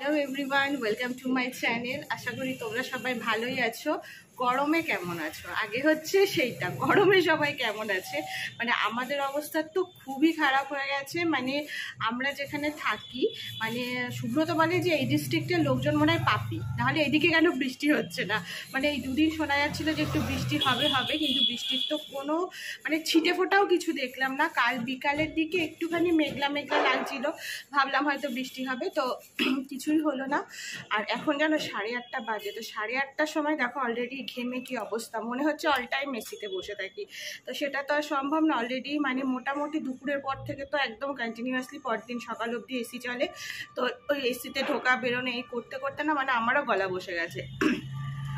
Hello everyone, welcome to my channel. আশা করি তোমরা সবাই ভালোই আছো। গরমে কেমন আছো আগে হচ্ছে সেইটা, গরমে সবাই কেমন আছে? মানে আমাদের অবস্থা তো খুবই খারাপ হয়ে গেছে। মানে আমরা যেখানে থাকি, মানে সুব্রত বলে যে এই ডিস্ট্রিক্টের লোকজন মনে হয় পাপি, নাহলে এদিকে কেন বৃষ্টি হচ্ছে না। মানে এই দুদিন শোনা যাচ্ছিল যে একটু বৃষ্টি হবে হবে, কিন্তু বৃষ্টির তো কোনো মানে ছিটে ফোটাও কিছু দেখলাম না। কাল বিকালের দিকে একটুখানি মেঘলা মেঘলা লাগছিল, ভাবলাম হয়তো বৃষ্টি হবে, তো কিছুই হলো না। আর এখন যেন 8:30 বাজে, তো 8:30টার সময় দেখো অলরেডি ঘেমে কি অবস্থা, মনে হচ্ছে অল টাইম এসিতে বসে থাকি। তো সেটা তো আর সম্ভব না। অলরেডি মানে মোটামুটি দুপুরের পর থেকে তো একদম কন্টিনিউয়াসলি পরদিন সকাল অবধি এসি চলে। তো ওই এসিতে ঢোকা বেরোনো এই করতে করতে না মানে আমারও গলা বসে গেছে।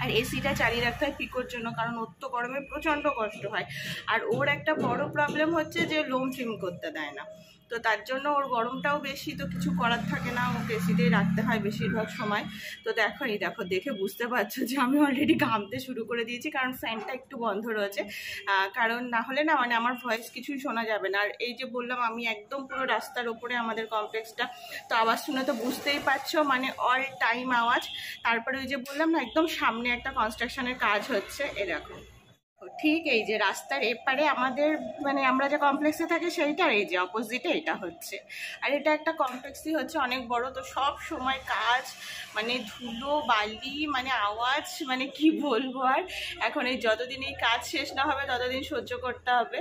আর এসিটা চালিয়ে রাখতে হয় পিকোর জন্য, কারণ ওর তো গরমে প্রচণ্ড কষ্ট হয়। আর ওর একটা বড় প্রবলেম হচ্ছে যে লোম ট্রিম করতে দেয় না, তো তার জন্য ওর গরমটাও বেশি, তো কিছু করার থাকে না, ওকে এসিতেই রাখতে হয় বেশিরভাগ সময়। তো দেখো এই দেখো, দেখে বুঝতে পারছো যে আমি অলরেডি ঘামতে শুরু করে দিয়েছি, কারণ ফ্যানটা একটু বন্ধ রয়েছে। কারণ না হলে না মানে আমার ভয়েস কিছুই শোনা যাবে না। আর এই যে বললাম আমি একদম পুরো রাস্তার ওপরে আমাদের কমপ্লেক্সটা, তো আওয়াজ শুনে তো বুঝতেই পারছো মানে অল টাইম আওয়াজ। তারপরে ওই যে বললাম না একদম সামনে একটা কনস্ট্রাকশনের কাজ হচ্ছে, এরকম ঠিক এই যে রাস্তার এপারে আমাদের মানে আমরা যে কমপ্লেক্সে থাকি সেইটার এই যে অপোজিটে এটা হচ্ছে। আর এটা একটা কমপ্লেক্সই হচ্ছে অনেক বড়, তো সব সময় কাজ, মানে ধুলো বালি মানে আওয়াজ, মানে কি বলবো। আর এখন এই যতদিন এই কাজ শেষ না হবে ততদিন সহ্য করতে হবে।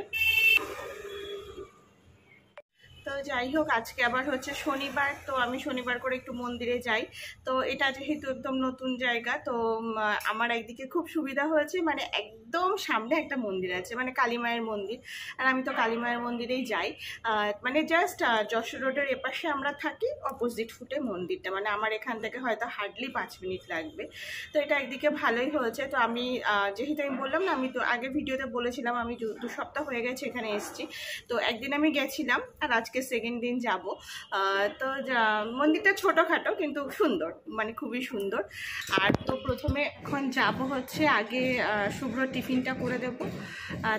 তো যাই হোক, আজকে আবার হচ্ছে শনিবার, তো আমি শনিবার করে একটু মন্দিরে যাই। তো এটা যেহেতু একদম নতুন জায়গা, তো আমার একদিকে খুব সুবিধা হয়েছে, মানে একদম সামনে একটা মন্দির আছে, মানে কালী মায়ের মন্দির। আর আমি তো কালী মায়ের মন্দিরেই যাই। মানে জাস্ট যশোর রোডের এপাশে আমরা থাকি, অপোজিট ফুটে মন্দিরটা, মানে আমার এখান থেকে হয়তো হার্ডলি 5 মিনিট লাগবে। তো এটা একদিকে ভালোই হয়েছে। তো আমি যেহেতু আমি বললাম না, আমি তো আগে ভিডিওতে বলেছিলাম আমি 2 সপ্তাহ হয়ে গেছে এখানে এসেছি। তো একদিন আমি গেছিলাম, আর আজকে সেকেন্ড দিন যাব। তো মন্দিরটা ছোটোখাটো কিন্তু সুন্দর, মানে খুবই সুন্দর। আর তো প্রথমে এখন যাব হচ্ছে আগে শুভ্র টিফিনটা করে দেব,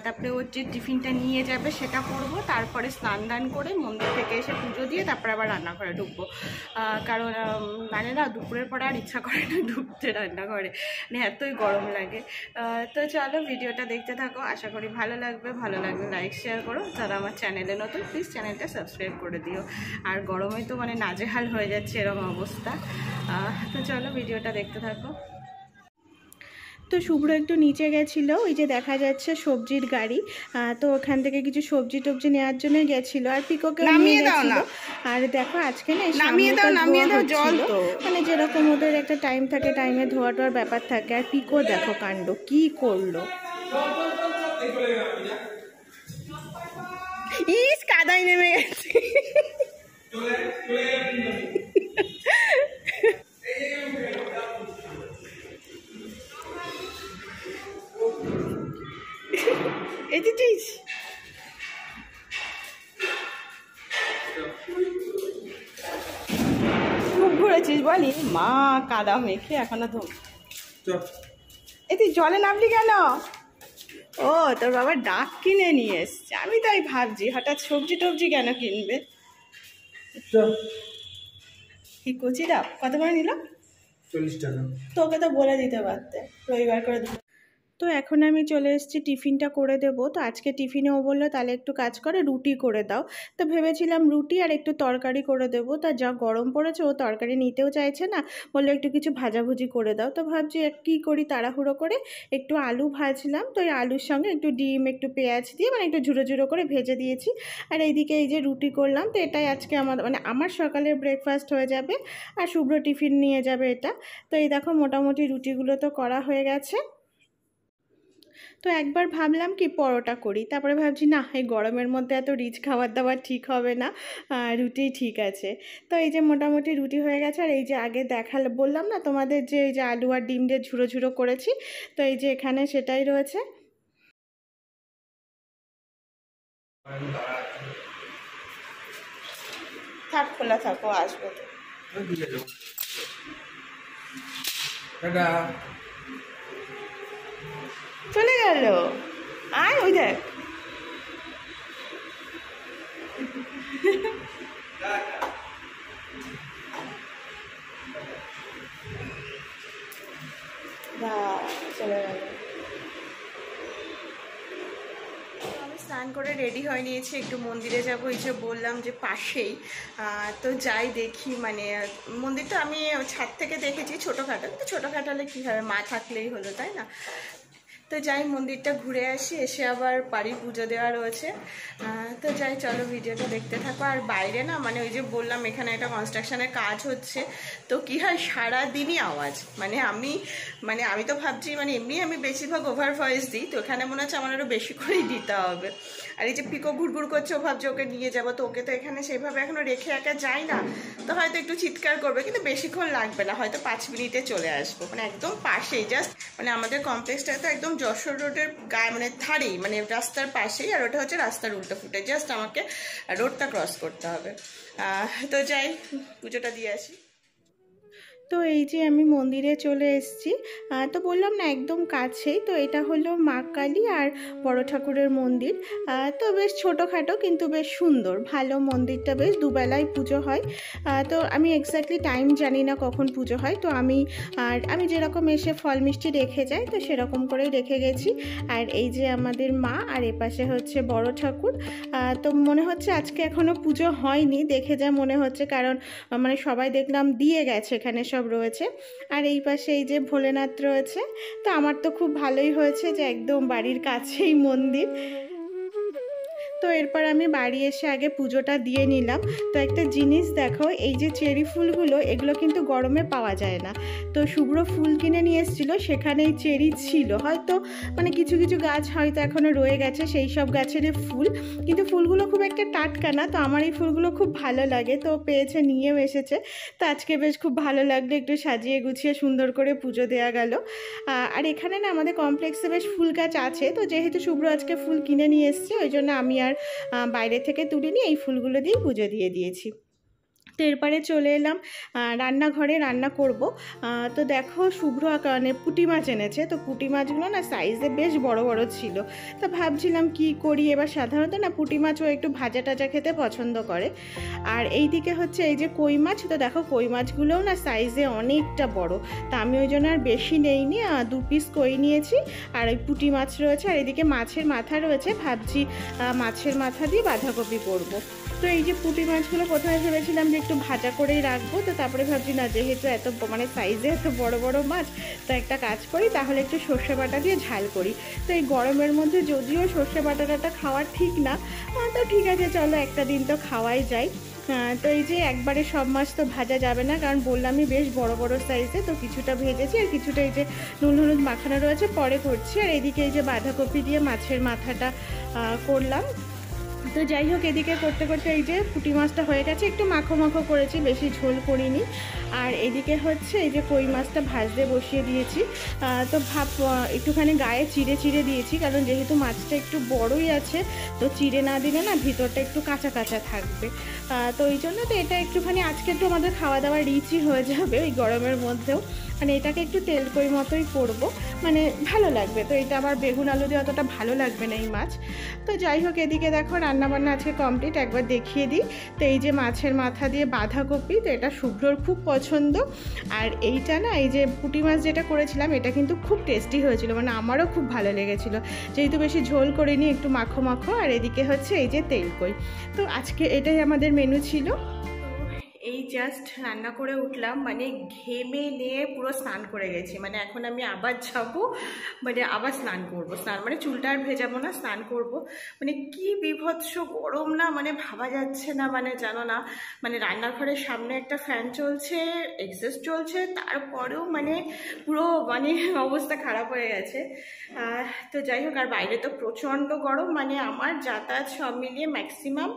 তারপরে ওর যে টিফিনটা নিয়ে যাবে সেটা করব, তারপরে স্নান দান করে মন্দির থেকে এসে পুজো দিয়ে তারপরে আবার রান্নাঘরে ঢুকবো। কারণ মানে না দুপুরের পরে আর ইচ্ছা করে না ঢুকতে রান্নাঘরে, মানে এতই গরম লাগে। তো চলো ভিডিওটা দেখতে থাকো, আশা করি ভালো লাগবে। ভালো লাগলে লাইক শেয়ার করো, যারা আমার চ্যানেলে নতুন প্লিজ চ্যানেলটা সাবস্ক্রাইব করে দিও। আর গরমে তো মানে নাজেহাল হয়ে যাচ্ছে এরকম অবস্থা। তো চলো ভিডিওটা দেখতে থাকো। তো শুভ্র একটু নিচে গেছিলো, ওই যে দেখা যাচ্ছে সবজির গাড়ি, তো ওখান থেকে কিছু সবজি টবজি নেওয়ার জন্য গেছিলো। আর পিকোকে নামিয়ে গেছিল। আর দেখো আজকে না নামিয়ে দাও জল, তো মানে যেরকম ওদের একটা টাইম থাকে, টাইমে ধোয়া টোয়ার ব্যাপার থাকে। আর পিকো দেখো কাণ্ড কি করলো, ইস কাদায় নেমে গেছে। এসেছিস খুব ঘুরেছিস বলি, মা কাদা মেখে এখনো ধুম। এই তুই জলে নামলি কেন? ও তোর বাবা ডাক কিনে নিয়ে এসছে, আমি তাই ভাবছি হঠাৎ সবজি টবজি কেন কিনবে। কি কচি ডাব কত করে নিল? 40 টাকা। তোকে তো বলে দিতে পারতে, রবিবার করে। তো এখন আমি চলে এসেছি টিফিনটা করে দেব। তো আজকে টিফিনে ও বললো তাহলে একটু কাজ করে রুটি করে দাও। তো ভেবেছিলাম রুটি আর একটু তরকারি করে দেব। তা যা গরম পড়েছে ও তরকারি নিতেও চাইছে না, বললো একটু কিছু ভাজাভুজি করে দাও। তো ভাবছি কী করি, তাড়াহুড়ো করে একটু আলু ভাজলাম। তো এই আলুর সঙ্গে একটু ডিম একটু পেঁয়াজ দিয়ে মানে একটু ঝুড়ো ঝুড়ো করে ভেজে দিয়েছি। আর এইদিকে এই যে রুটি করলাম। তো এটাই আজকে আমার সকালের ব্রেকফাস্ট হয়ে যাবে, আর শুভ্র টিফিন নিয়ে যাবে এটা। তো এই দেখো মোটামুটি রুটিগুলো তো করা হয়ে গেছে। তো একবার ভাবলাম কি পরোটা করি, তারপরে ভাবছি না এই গরমের মধ্যে এত রিচ খাবার দাবার ঠিক হবে না, রুটি ঠিক আছে। তো এই যে মোটামুটি রুটি হয়ে গেছে। আর এই যে আগে বললাম না তোমাদের যে এই যে আলু আর ডিম দিয়ে ঝুড়ো ঝুড়ো করেছি, তো এই যে এখানে সেটাই রয়েছে। থাক খোলা থাকো, আসবো চলে গেল। আয় ওই দেখ চলে গেল। আমি স্নান করে রেডি হয়ে নিয়েছি, একটু মন্দিরে যাবো, এই যে বললাম যে পাশেই। তো যাই দেখি, মানে মন্দিরটা আমি ছাদ থেকে দেখেছি ছোটোখাটো, কিন্তু ছোটোখাটো হলে কী হবে, মা থাকলেই হলো, তাই না? তো যাই মন্দিরটা ঘুরে আসি, এসে আবার বাড়ির পুজো দেওয়া রয়েছে। তো যাই, চলো ভিডিওটা দেখতে থাকো। আর বাইরে না, মানে ওই যে বললাম এখানে একটা কনস্ট্রাকশনের কাজ হচ্ছে, তো কি হয় সারাদিনই আওয়াজ। মানে আমি তো ভাবছি, মানে এমনি আমি বেশিরভাগ ওভার ভয়েস দিই, তো এখানে মনে হচ্ছে আমার আরও বেশি করেই দিতে হবে। আর এই যে পিকো ঘুরঘুর করছে, ও ভাবছে ওকে নিয়ে যাবো, তো ওকে তো এখানে সেইভাবে এখনো রেখে একা যায় না, তো হয়তো একটু চিৎকার করবে, কিন্তু বেশিক্ষণ লাগবে না, হয়তো 5 মিনিটে চলে আসবো। মানে একদম পাশেই, জাস্ট মানে আমাদের কমপ্লেক্সটা তো একদম যশোর রোডের গায়ে, মানে ধারেই, মানে রাস্তার পাশেই। আর ওটা হচ্ছে রাস্তার উল্টো ফুটে, জাস্ট আমাকে রোডটা ক্রস করতে হবে। তো যাই, পুজোটা দিয়ে আসি। তো এই যে আমি মন্দিরে চলে এসেছি, তো বললাম না একদম কাছেই। তো এটা হলো মা কালী আর বড় ঠাকুরের মন্দির। তো বেশ ছোটোখাটো কিন্তু বেশ সুন্দর, ভালো মন্দিরটা, বেশ দুবেলায় পুজো হয়। তো আমি এক্স্যাক্টলি টাইম জানি না কখন পুজো হয়, তো আমি যেরকম এসে ফল মিষ্টি রেখে যাই, তো সেরকম করেই রেখে গেছি। আর এই যে আমাদের মা, আর এপাশে হচ্ছে বড় ঠাকুর। তো মনে হচ্ছে আজকে এখনও পুজো হয়নি, দেখে যা মনে হচ্ছে, কারণ মানে সবাই দেখলাম দিয়ে গেছে, এখানে সব রয়েছে। আর এই পাশে এই যে ভোলেনাথ রয়েছে। তো আমার তো খুব ভালোই হয়েছে যে একদম বাড়ির কাছেই মন্দির। তো এরপর আমি বাড়ি এসে আগে পুজোটা দিয়ে নিলাম। তো একটা জিনিস দেখো, এই যে চেরি ফুলগুলো, এগুলো কিন্তু গরমে পাওয়া যায় না। তো শুভ্র ফুল কিনে নিয়ে এসেছিলো, সেখানেই চেরি ছিল, হয়তো মানে কিছু কিছু গাছ হয়তো এখনও রয়ে গেছে সেই সব গাছেরই ফুল, কিন্তু ফুলগুলো খুব একটা টাটকা না। তো আমার এই ফুলগুলো খুব ভালো লাগে, তো পেয়েছে, নিয়েও এসেছে। তো আজকে বেশ খুব ভালো লাগলো, একটু সাজিয়ে গুছিয়ে সুন্দর করে পুজো দেওয়া গেল। আর এখানে না আমাদের কমপ্লেক্সে বেশ ফুল গাছ আছে, তো যেহেতু শুভ্র আজকে ফুল কিনে নিয়ে এসছে, ওই জন্য আমি আর বাইরে থেকে তুলিনি, এই ফুলগুলো দিয়ে পুজো দিয়ে দিয়েছি। তো এরপরে চলে এলাম রান্নাঘরে, রান্না করব। তো দেখো শুভ্র মানে পুঁটি মাছ এনেছে, তো পুঁটি মাছগুলো না সাইজে বেশ বড় বড় ছিল। তো ভাবছিলাম কি করি এবার, সাধারণত না পুঁটি মাছও একটু ভাজা টাজা খেতে পছন্দ করে। আর এই দিকে হচ্ছে এই যে কই মাছ, তো দেখো কই মাছগুলোও না সাইজে অনেকটা বড়, তা আমি ওই জন্য আর বেশি নেইনি, 2 পিস কই নিয়েছি। আর ওই পুঁটি মাছ রয়েছে, আর এদিকে মাছের মাথা রয়েছে, ভাবছি মাছের মাথা দিয়ে বাঁধাকপি করব। তো এই যে পুঁটি মাছগুলো প্রথমে ভেবেছিলাম যে একটু ভাজা করেই রাখবো, তো তারপরে ভাবছি না, যেহেতু এত মানে সাইজে এত বড় বড় মাছ, তো একটা কাজ করি, তাহলে একটু সর্ষে বাটা দিয়ে ঝাল করি। তো এই গরমের মধ্যে যদিও সর্ষে বাটাটা খাওয়া ঠিক না, তো ঠিক আছে চলো, একটা দিন তো খাওয়াই যায়। তো এই যে একবারে সব মাছ তো ভাজা যাবে না, কারণ বললামই বেশ বড় বড় সাইজে, তো কিছুটা ভেজেছি আর কিছুটা এই যে নুন হলুদ মাখানো রয়েছে পরে করছি। আর এইদিকে এই যে বাঁধাকপি দিয়ে মাছের মাথাটা করলাম। তো যাই হোক, এদিকে করতে করতে এই যে পুঁটি মাছটা হয়ে গেছে, একটু মাখো মাখো করেছি, বেশি ঝোল করিনি। আর এদিকে হচ্ছে এই যে কই মাছটা ভাজতে বসিয়ে দিয়েছি। তো একটুখানি গায়ে চিড়ে চিড়ে দিয়েছি, কারণ যেহেতু মাছটা একটু বড়ই আছে, তো চিড়ে না দিলে না ভিতরটা একটু কাঁচা কাঁচা থাকবে। তো ওই জন্য তো এটা একটুখানি আজকে একটু আমাদের খাওয়া দাওয়া রিচই হয়ে যাবে ওই গরমের মধ্যেও, মানে এটাকে একটু তেল কই মতোই করবো, মানে ভালো লাগবে। তো এটা আবার বেগুন আলু দিয়ে অতটা ভালো লাগবে না এই মাছ। তো যাই হোক, এদিকে দেখো রান্নাবান্না আজকে কমপ্লিট, একবার দেখিয়ে দিই। তো এই যে মাছের মাথা দিয়ে বাঁধাকপি, তো এটা শুভ্রর খুব পছন্দ। আর এইটা না, এই যে পুঁটি মাছ যেটা করেছিলাম, এটা কিন্তু খুব টেস্টি হয়েছিল, মানে আমারও খুব ভালো লেগেছিলো, যেহেতু বেশি ঝোল করিনি, একটু মাখো মাখো। আর এদিকে হচ্ছে এই যে তেল কই। তো আজকে এটাই আমাদের মেনু ছিল। এই জাস্ট রান্না করে উঠলাম, মানে ঘেমে নিয়ে পুরো স্নান করে গেছি। মানে এখন আমি আবার যাব, মানে আবার স্নান করবো, স্নান মানে চুলটা আর ভেজাবো না, স্নান করব। মানে কি বিভৎস গরম না, মানে ভাবা যাচ্ছে না, মানে জানো না, মানে রান্নাঘরের সামনে একটা ফ্যান চলছে, এক্সস্ট চলছে, তারপরেও মানে পুরো মানে অবস্থা খারাপ হয়ে গেছে। তো যাই হোক, আর বাইরে তো প্রচণ্ড গরম, মানে আমার যাতায়াত সব মিলিয়ে ম্যাক্সিমাম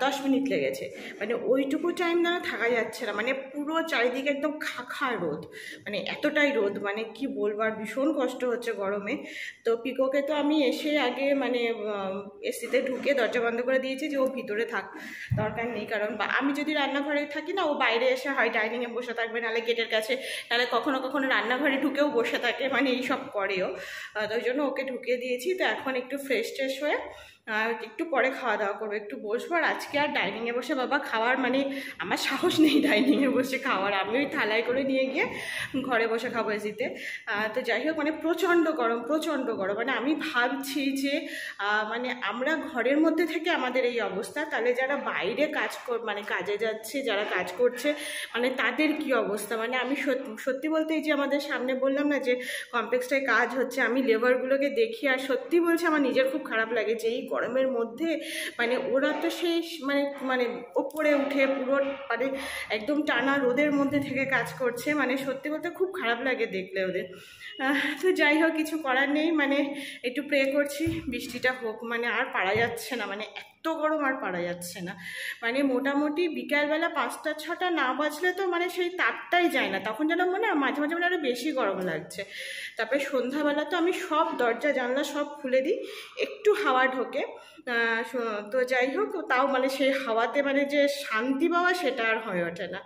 10 মিনিট লেগেছে। মানে ওইটুকু টাইম না থাকা যাচ্ছে না, মানে পুরো চারিদিকে একদম খাখা রোদ, মানে এতটাই রোদ, মানে কি বলবো, আর ভীষণ কষ্ট হচ্ছে গরমে। তো পিকোকে তো আমি এসে আগে মানে এসিতে ঢুকে দরজা বন্ধ করে দিয়েছি, যে ও ভিতরে থাক, দরকার নেই। কারণ আমি যদি রান্নাঘরে থাকি না, ও বাইরে এসে হয় ডাইনিংয়ে বসে থাকবে, নাহলে গেটের কাছে, নাহলে কখনো কখনো রান্নাঘরে ঢুকেও বসে থাকে, মানে এইসব করেও। তো ওই জন্য ওকে ঢুকিয়ে দিয়েছি। তো এখন একটু ফ্রেশ ট্রেশ হয়ে একটু পরে খাওয়া দাওয়া করবো, একটু বসবো। আর আজকে আর ডাইনিংয়ে বসে বাবা খাওয়ার মানে আমার সাহস নেই ডাইনিংয়ে বসে খাওয়ার, আমি ওই থালায় করে নিয়ে গিয়ে ঘরে বসে খাবো এসিতে। তো যাই হোক মানে প্রচণ্ড গরম, প্রচণ্ড গরম। মানে আমি ভাবছি যে মানে আমরা ঘরের মধ্যে থেকে আমাদের এই অবস্থা, তাহলে যারা বাইরে কাজ মানে কাজে যাচ্ছে, যারা কাজ করছে, মানে তাদের কি অবস্থা। মানে আমি সত্যি বলতে এই যে আমাদের সামনে বললাম না যে কমপ্লেক্সটায় কাজ হচ্ছে, আমি লেবারগুলোকে দেখি আর সত্যি বলছি আমার নিজের খুব খারাপ লাগে যে এই গরমের মধ্যে মানে ওরা তো সেই মানে মানে ওপরে উঠে পুরো মানে একদম টানা রোদের মধ্যে থেকে কাজ করছে। মানে সত্যি বলতে খুব খারাপ লাগে দেখলে ওদের। তো যাই হোক কিছু করার নেই, মানে একটু প্রে করছি বৃষ্টিটা হোক, মানে আর পারা যাচ্ছে না, মানে এত গরম আর পারা যাচ্ছে না। মানে মোটামুটি বিকালবেলা 5টা 6টা না বাজলে তো মানে সেই তাপটাই যায় না, তখন যেন মনে হয় মাঝে মাঝে মানে আরও বেশি গরম লাগছে। তারপরে সন্ধ্যাবেলা তো আমি সব দরজা জানলা সব খুলে দিই, একটু হাওয়া ঢোকে। তো যাই হোক তাও মানে সেই হাওয়াতে মানে যে শান্তি পাওয়া সেটা আর হয়ে ওঠে না।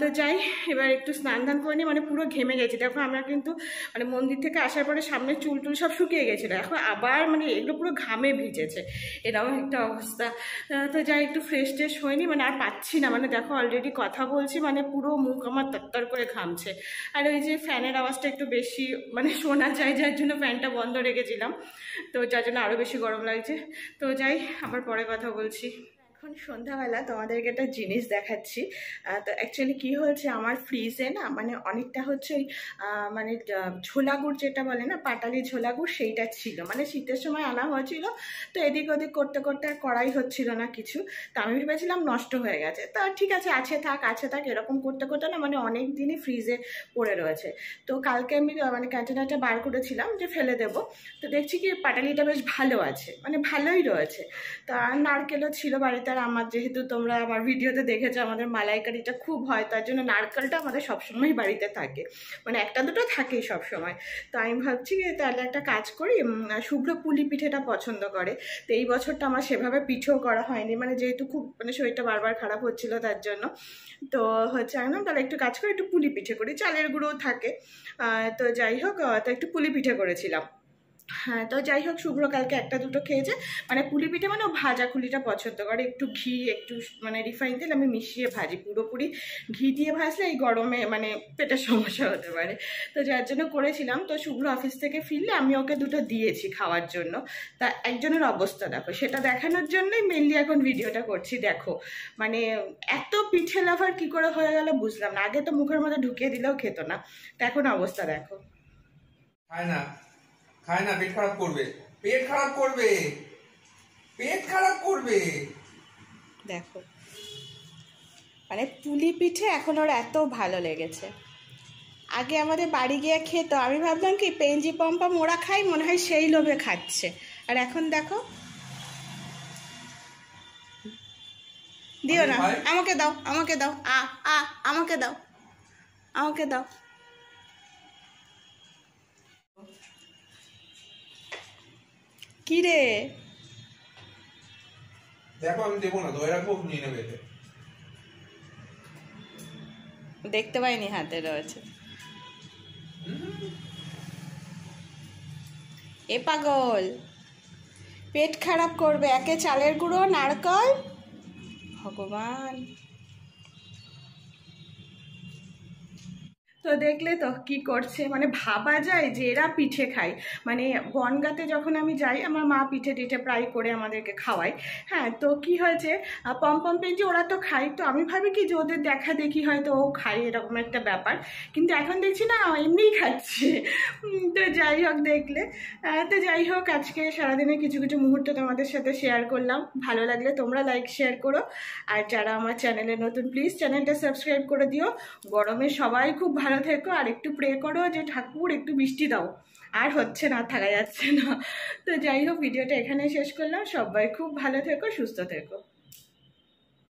তো যাই এবার একটু স্নান ধান করে নিই, মানে পুরো ঘেমে গেছি। দেখো আমরা কিন্তু মানে মন্দির থেকে আসার পরে সামনে চুল টুল সব শুকিয়ে গেছিলো, এখন আবার মানে এগুলো পুরো ঘামে ভিজেছে, এরকম একটা অবস্থা। তো যাই একটু ফ্রেশ ট্রেশ হয়নি, মানে আর পাচ্ছি না। মানে দেখো অলরেডি কথা বলছি মানে পুরো মুখ আমার তত্তর করে ঘামছে। আর ওই যে ফ্যানের আওয়াজটা একটু বেশি মানে শোনা যায়, যার জন্য ফ্যানটা বন্ধ রেখেছিলাম, তো যার জন্য আরও বেশি গরম লাগছে। তো যাই আবার পরে কথা বলছি। এখন সন্ধ্যাবেলা তোমাদেরকে একটা জিনিস দেখাচ্ছি। তো অ্যাকচুয়ালি কি হয়েছে আমার ফ্রিজে না মানে অনেকটা হচ্ছে ওই মানে ছোলা গুড় যেটা বলে না পাটালি ছোলা গুড়, সেইটা ছিল। মানে শীতের সময় আনা হয়েছিল, তো এদিক ওদিক করতে করতে আর করাই হচ্ছিল না কিছু। তো আমি ভেবেছিলাম নষ্ট হয়ে গেছে, তো ঠিক আছে আছে থাক এরকম করতে করতে না মানে অনেক দিনই ফ্রিজে পড়ে রয়েছে। তো কালকে আমি মানে কন্টেনারটা বার করেছিলাম যে ফেলে দেব, তো দেখছি কি পাটালিটা বেশ ভালো আছে, মানে ভালোই রয়েছে। তো আর নারকেলও ছিল বাড়িতে। আর আমার যেহেতু তোমরা আমার ভিডিওতে দেখেছো আমাদের মালাইকারিটা খুব হয়, তার জন্য নারকেলটা আমাদের সবসময় বাড়িতে থাকে, মানে একটা দুটো থাকেই সবসময়। তো আমি ভাবছি তাহলে একটা কাজ করি, শুভ্র পুলি পিঠেটা পছন্দ করে, তো এই বছরটা আমার সেভাবে পিঠেও করা হয়নি, মানে যেহেতু খুব মানে শরীরটা বারবার খারাপ হচ্ছিল তার জন্য। তো হচ্ছে আমি তাহলে একটু কাজ করি, একটু পুলি পিঠে করি, চালের গুঁড়োও থাকে। তো যাই হোক তো একটু পুলি পিঠে করেছিলাম। হ্যাঁ তো যাই হোক শুভ্র কালকে একটা দুটো খেয়েছে, মানে পুলি পিঠে মানে ও ভাজা খুলিটা পছন্দ করে, একটু ঘি একটু মানে রিফাইন তেল আমি মিশিয়ে ভাজি, পুরোপুরি ঘি দিয়ে ভাজলে এই গরমে মানে পেটের সমস্যা হতে পারে, তো যার জন্য করেছিলাম। তো শুভ্র অফিস থেকে ফিরলে আমি ওকে দুটো দিয়েছি খাওয়ার জন্য। তা একজনের অবস্থা দেখো, সেটা দেখানোর জন্যই মেনলি এখন ভিডিওটা করছি। দেখো মানে এত পিঠে লাভার কি করে হয়ে গেল বুঝলাম না, আগে তো মুখের মধ্যে ঢুকিয়ে দিলেও খেত না, তো এখন অবস্থা দেখো। খায় না, পেট খারাপ করবে, পেট খারাপ করবে, পেট খারাপ করবে। দেখো মানে পুলি পিঠে এখন ওর এত ভালো লেগেছে। আগে আমাদের বাড়ি গিয়ে খেতো, আমি ভাবলাম কি পেঞ্জি পম্পম ওরা খাই মনে হয় সেই লোভে খাচ্ছে, আর এখন দেখো দিও না, আমাকে দাও আমাকে দাও, আমাকে দাও আমাকে দাও। কি রে দেখো আমি দেবো না, ধরে রাখবো নিয়ে নেবে। দেখতে পাইনি হাতে রয়েছে। এ পাগল পেট খারাপ করবে, একে চালের গুঁড়ো নারকেল, ভগবান। তো দেখলে তো কি করছে, মানে ভাবা যায় যে এরা পিঠে খায়। মানে বনগাঁতে যখন আমি যাই আমার মা পিঠে টিঠে প্রায় করে আমাদেরকে খাওয়ায়। হ্যাঁ তো কি হয়েছে পমপম পেঞ্জি ওরা তো খায়, তো আমি ভাবি কি যে ওদের দেখা দেখি হয়তো ও খায় এরকম একটা ব্যাপার, কিন্তু এখন দেখছি না এমনিই খাচ্ছে। তো যাই হোক দেখলে তো যাই হোক আজকে সারাদিনের কিছু কিছু মুহূর্ত তোমাদের সাথে শেয়ার করলাম। ভালো লাগলে তোমরা লাইক শেয়ার করো, আর যারা আমার চ্যানেলে নতুন প্লিজ চ্যানেলটা সাবস্ক্রাইব করে দিও। গরমে সবাই খুব ভালো থেকো, আর একটু প্রে করো যে ঠাকুর একটু বৃষ্টি দাও, আর হচ্ছে না, থাকা যাচ্ছে না। তো যাই হোক ভিডিওটা এখানে শেষ করলাম, সবাই খুব ভালো থেকো সুস্থ থেকো।